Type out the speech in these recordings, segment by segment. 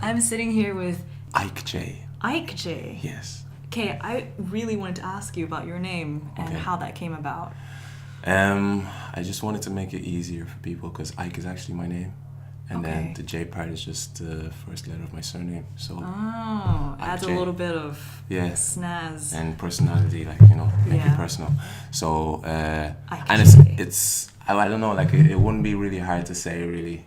I'm sitting here with AikJ. AikJ. Yes. Okay, I really wanted to ask you about your name and Okay. how that came about. I just wanted to make it easier for people because Ike is actually my name. And Okay. then the J part is just the first letter of my surname. So Oh, adds a AikJ. little bit of Yeah. snazz. And personality, like, make Yeah. it personal. So, and AikJ. it's I don't know, like, it wouldn't be really hard to say, really,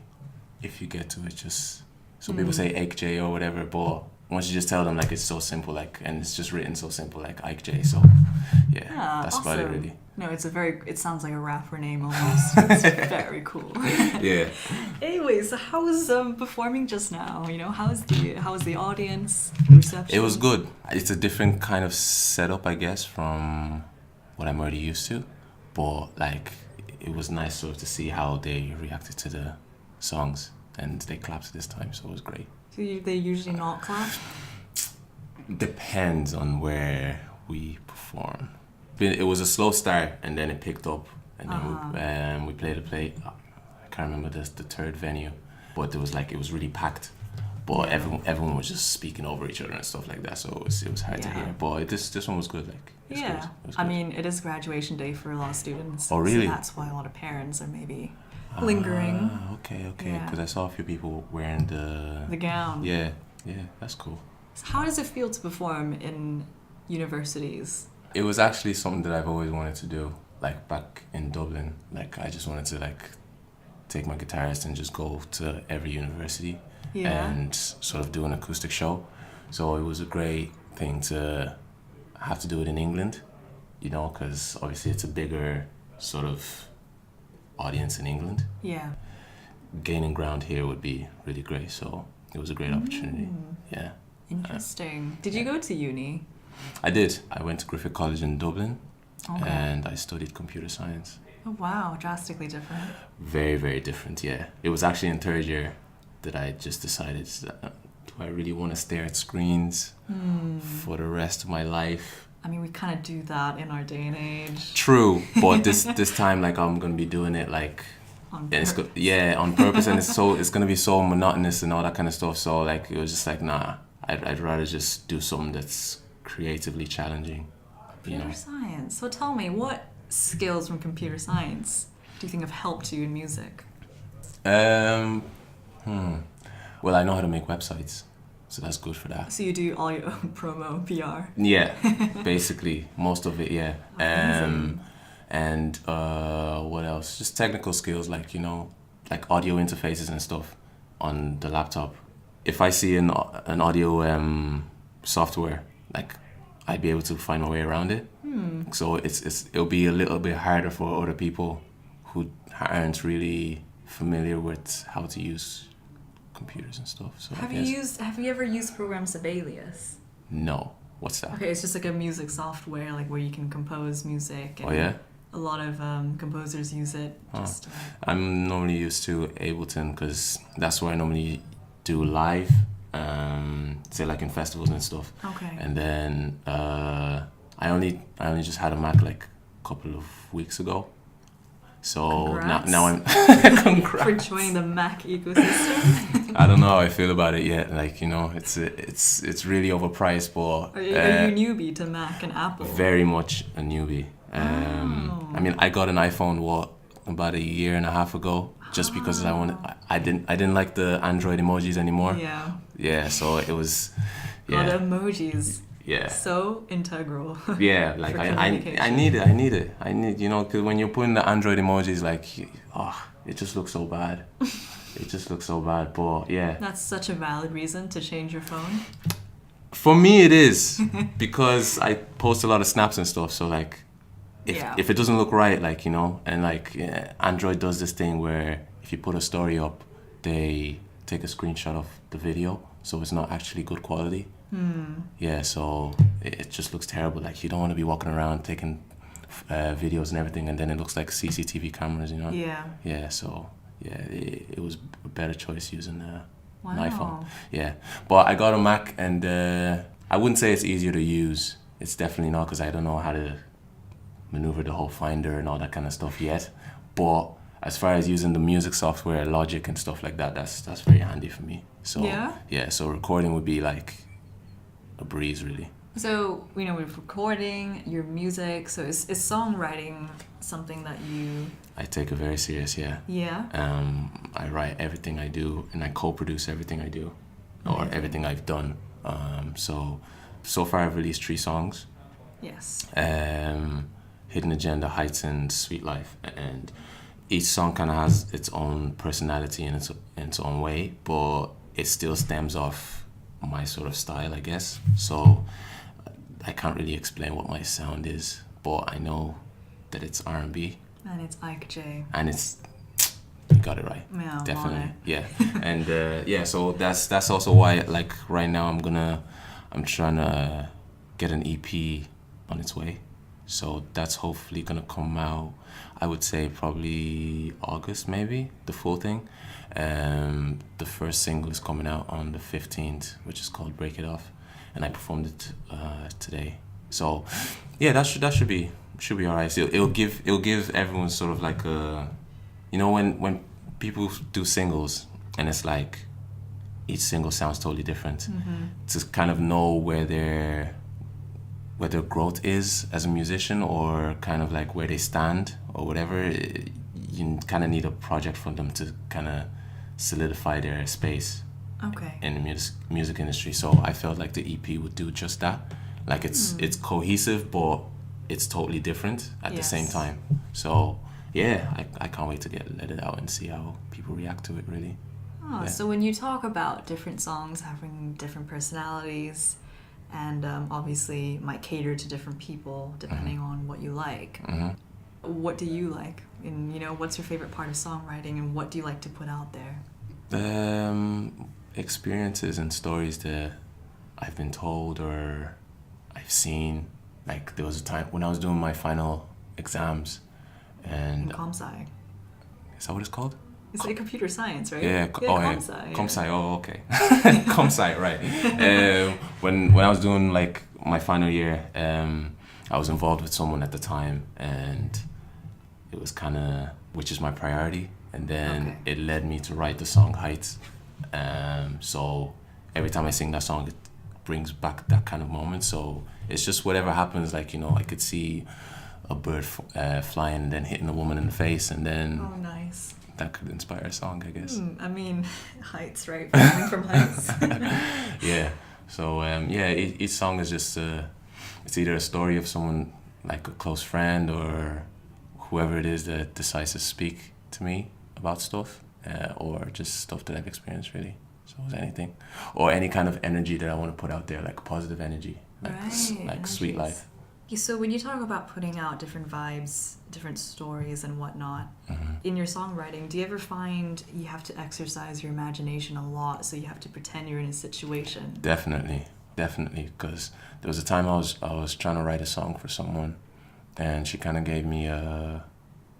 if you get to it. Just, some people say AikJ or whatever, but once you just tell them, like, it's so simple, like, and it's just written so simple, like AikJ, so, yeah, that's awesome. about it, really. No, it sounds like a rapper name almost. It's very cool. Yeah. Anyway, so how was performing just now? How was the audience reception? It was good. It's a different kind of setup, I guess, from what I'm already used to. But, like, it was nice sort of to see how they reacted to the songs. And they clapped this time, so it was great. So they usually not clap? Depends on where we perform. It was a slow start, and then it picked up. And then we played I can't remember the third venue. But it was really packed. But everyone was just speaking over each other and stuff like that, so it was hard to hear. But this one was good. Like, it's good. It was I good. mean, it is graduation day for a lot of students. Oh, really? So that's why a lot of parents are maybe lingering. Okay. Yeah. Because I saw a few people wearing the gown. Yeah, that's cool. So how does it feel to perform in universities? It was actually something that I've always wanted to do. Like, back in Dublin, like, I just wanted to, like, take my guitarist and just go to every university and sort of do an acoustic show. So it was a great thing to have to do it in England, because obviously it's a bigger sort of audience in England. Yeah. Gaining ground here would be really great, so it was a great opportunity. Yeah. Interesting. Did you go to uni? I did. I went to Griffith College in Dublin, Okay. and I studied computer science. Oh wow, drastically different. Very, very different, yeah. It was actually in third year that I just decided, do I really want to stare at screens for the rest of my life? I mean, we kind of do that in our day and age. True, but this time, like, I'm going to be doing it, like, On and purpose. on purpose, and it's going to be so monotonous and all that kind of stuff. So, like, it was just like, nah, I'd rather just do something that's creatively challenging, Computer science. So tell me, what skills from computer science do you think have helped you in music? Well, I know how to make websites, so that's good for that. So you do all your own promo, PR. Yeah, basically most of it. Yeah. Amazing. And what else? Just technical skills, like like audio interfaces and stuff on the laptop. If I see an audio software, like, I'd be able to find my way around it. So it'll be a little bit harder for other people who aren't really familiar with how to use computers and stuff. So Have you ever used program Sibelius? No. What's that? Okay, it's just like a music software, like where you can compose music. And Oh, yeah? A lot of composers use it. Just I'm normally used to Ableton because that's where I normally do live, say, like, in festivals and stuff. Okay. And then I only just had a Mac, like, a couple of weeks ago. So Congrats. now I'm congrats. For joining the Mac ecosystem. I don't know how I feel about it yet. Like, it's really overpriced, but Are you a newbie to Mac and Apple? very much a newbie. I mean, I got an iPhone about a year and a half ago, just because I didn't like the Android emojis anymore. Yeah. Yeah, so it was. A lot Yeah. of emojis. Yeah. So integral. Yeah, like, For I need it. Because when you're putting the Android emojis, like, it just looks so bad. It just looks so bad, but yeah. That's such a valid reason to change your phone. For me, it is, because I post a lot of snaps and stuff, so, like, if it doesn't look right, like, and, like, Android does this thing where if you put a story up, they take a screenshot of the video, so it's not actually good quality. Yeah, so it just looks terrible. Like, you don't want to be walking around taking videos and everything, and then it looks like CCTV cameras, Yeah. Yeah, so yeah, it was a better choice using an Wow. iPhone. Yeah, but I got a Mac, and I wouldn't say it's easier to use. It's definitely not, because I don't know how to maneuver the whole Finder and all that kind of stuff yet. But as far as using the music software, Logic and stuff like that, that's very handy for me. So yeah, so recording would be like a breeze, really. So, you know, with recording your music, so is songwriting something that you... I take it very serious, yeah. Yeah? I write everything I do, and I co-produce everything I do, or everything I've done. So far I've released 3 songs. Yes. Hidden Agenda, Heights, and Sweet Life. And each song kind of has its own personality in its own way, but it still stems off my sort of style, I guess. So I can't really explain what my sound is, but I know that it's R&B. And it's AikJ. And it's... You got it right. Yeah, definitely. Yeah. And yeah, so that's also why, like, right now I'm trying to get an EP on its way. So that's hopefully gonna come out, I would say probably August, maybe, the full thing. The first single is coming out on the 15th, which is called Break It Off, and I performed it today. So yeah, that should be alright. So it'll give everyone sort of like a, you know, when people do singles and it's like each single sounds totally different. To kind of know where their growth is as a musician, or kind of like where they stand or whatever, you kind of need a project from them to kind of solidify their space in the music industry. So I felt like the EP would do just that. Like it's cohesive, but it's totally different at the same time. So yeah, I can't wait to let it out and see how people react to it, really. So when you talk about different songs having different personalities, and obviously might cater to different people depending on what you like. What do you like? And, you know, what's your favorite part of songwriting, and what do you like to put out there? Experiences and stories that I've been told or I've seen. Like, there was a time when I was doing my final exams, and... ComSci. Is that what it's called? It's like computer science, right? Yeah, ComSci. ComSci, oh, okay. ComSci, right. When I was doing, like, my final year, I was involved with someone at the time, and it was kind of, which is my priority, and then it led me to write the song Heights. So every time I sing that song, it brings back that kind of moment. So it's just whatever happens, like, you know, I could see a bird flying and then hitting a woman in the face, and then... Oh, nice. That could inspire a song, I guess. I mean, heights, right? Falling from heights. Yeah. So, yeah, each song is just, it's either a story of someone, like a close friend, or whoever it is that decides to speak to me about stuff, or just stuff that I've experienced, really. So it's anything. Or any kind of energy that I want to put out there, like positive energy, like Sweet Life. So when you talk about putting out different vibes, different stories and whatnot, in your songwriting, do you ever find you have to exercise your imagination a lot, so you have to pretend you're in a situation? Definitely, because there was a time I was trying to write a song for someone, and she kind of gave me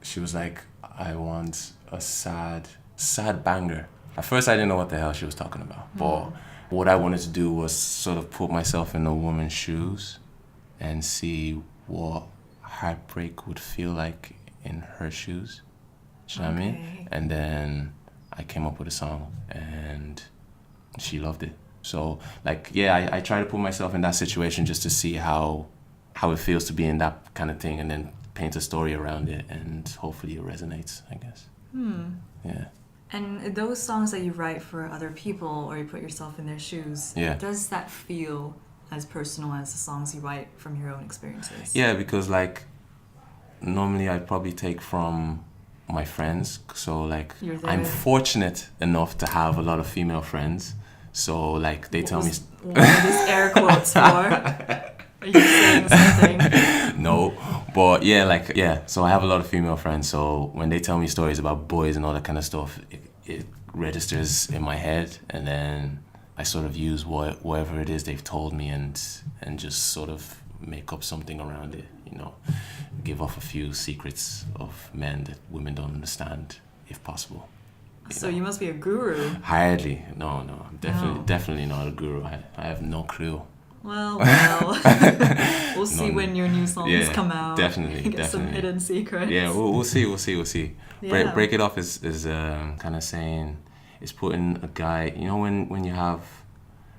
she was like, I want a sad banger. At first I didn't know what the hell she was talking about, but what I wanted to do was sort of put myself in a woman's shoes and see what heartbreak would feel like in her shoes. Do you know what I mean? And then I came up with a song, and she loved it. So, like, yeah, I try to put myself in that situation just to see how it feels to be in that kind of thing, and then paint a story around it, and hopefully it resonates, I guess. Yeah. And those songs that you write for other people, or you put yourself in their shoes, does that feel as personal as the songs you write from your own experiences? Yeah, because, like, normally I'd probably take from my friends. So, like, I'm fortunate enough to have a lot of female friends. So, like, they tell me... What are these air quotes for? Are you saying something? No, but yeah, so I have a lot of female friends. So when they tell me stories about boys and all that kind of stuff, it registers in my head, and then I sort of use whatever it is they've told me and just sort of make up something around it, you know, give off a few secrets of men that women don't understand, if possible. So you must be a guru. Hardly. No, I'm definitely not a guru. I have no clue Well, we'll see when your new songs come out. Definitely, Get some hidden secrets. Yeah, we'll see. Yeah. Break it off is kind of saying, it's putting a guy, you know, when you have,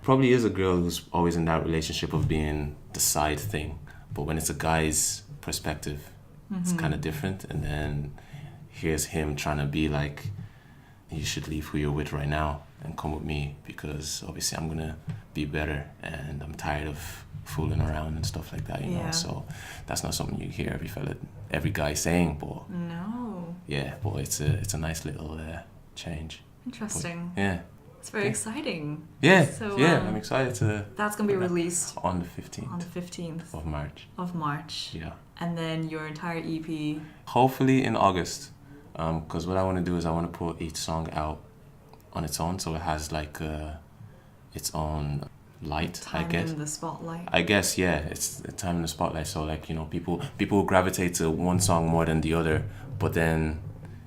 probably is a girl who's always in that relationship of being the side thing, but when it's a guy's perspective, it's kind of different. And then here's him trying to be like, you should leave who you're with right now and come with me, because obviously I'm gonna be better and I'm tired of fooling around and stuff like that, you know. So that's not something you hear every guy saying, but no. Yeah, but it's a nice little change. Interesting. But, yeah. It's very exciting. Yeah. So, I'm excited to. That's gonna be released on the 15th. On the 15th of March. Yeah. Yeah. And then your entire EP. Hopefully in August, because what I want to do is I want to put each song out on its own, so it has like its own light, time I guess. in the spotlight. I guess, yeah, it's the time in the spotlight. So like, you know, people gravitate to one song more than the other, but then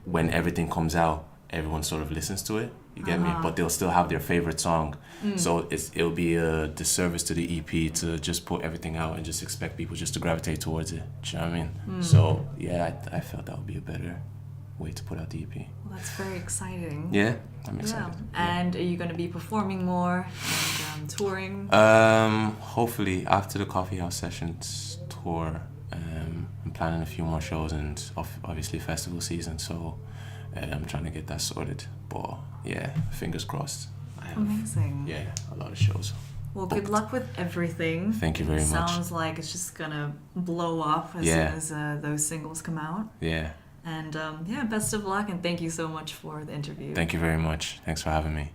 when everything comes out, everyone sort of listens to it. You get me? But they'll still have their favorite song. So it'll be a disservice to the EP to just put everything out and just expect people just to gravitate towards it. Do you know what I mean? So yeah, I felt that would be a better way to put out the EP. Well, that's very exciting. Yeah, I'm excited. Yeah. And are you going to be performing more and touring? Hopefully after the Coffee House Sessions tour, I'm planning a few more shows and obviously festival season. So I'm trying to get that sorted. But yeah, fingers crossed. Amazing. Yeah, a lot of shows. Well, good luck with everything. Thank you very much. Sounds like it's just gonna blow up as soon as those singles come out. Yeah. And best of luck, and thank you so much for the interview. Thank you very much. Thanks for having me.